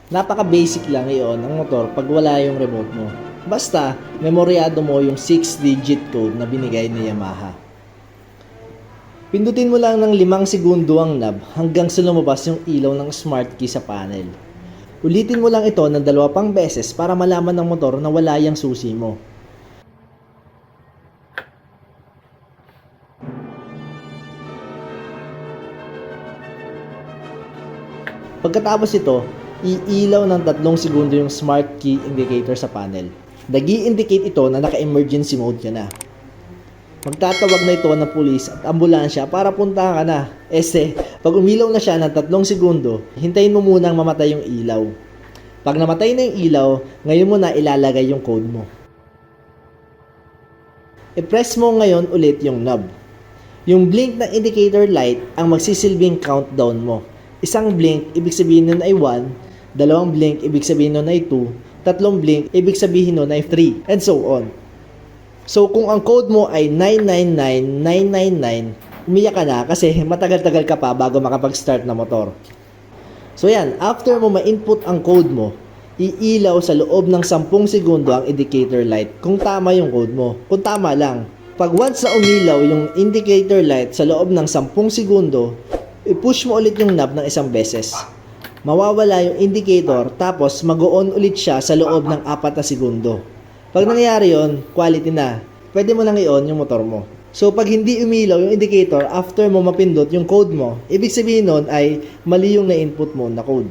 Napaka-basic lang iyon ng motor pag wala yung remote mo. Basta, memoryado mo yung 6-digit code na binigay ni Yamaha. Pindutin mo lang ng 5 segundo ang knob hanggang sa lumabas yung ilaw ng smart key sa panel. Ulitin mo lang ito ng 2 pang beses para malaman ng motor na wala yung susi mo. Pagkatapos ito, iilaw ng 3 segundo yung smart key indicator sa panel. Nag-i-indicate ito na naka-emergency mode ka na. Magtatawag na ito ng pulis at ambulansya para puntahan ka na. Pag umilaw na siya ng 3 segundo, hintayin mo munang mamatay yung ilaw. Pag namatay na yung ilaw, ngayon mo na ilalagay yung code mo. I-press mo ngayon ulit yung knob. Yung blink ng indicator light ang magsisilbing countdown mo. Isang blink, ibig sabihin nun ay 1, 2 blink, ibig sabihin nun ay 2, 3 blink, ibig sabihin nun ay 3, and so on. So kung ang code mo ay 999999, umiyak ka na kasi matagal-tagal ka pa bago makapag-start na motor. So yan, after mo ma-input ang code mo, iilaw sa loob ng 10 segundo ang indicator light kung tama yung code mo. Kung tama lang. Pag once na umilaw yung indicator light sa loob ng 10 segundo, i-push mo ulit yung knob ng 1 beses. Mawawala yung indicator tapos mag-on ulit siya sa loob ng 4 na segundo. Pag nangyari yon, quality na. Pwede mo nang i-on yung motor mo. So pag hindi umilaw yung indicator after mo mapindot yung code mo, ibig sabihin nun ay mali yung na-input mo na code.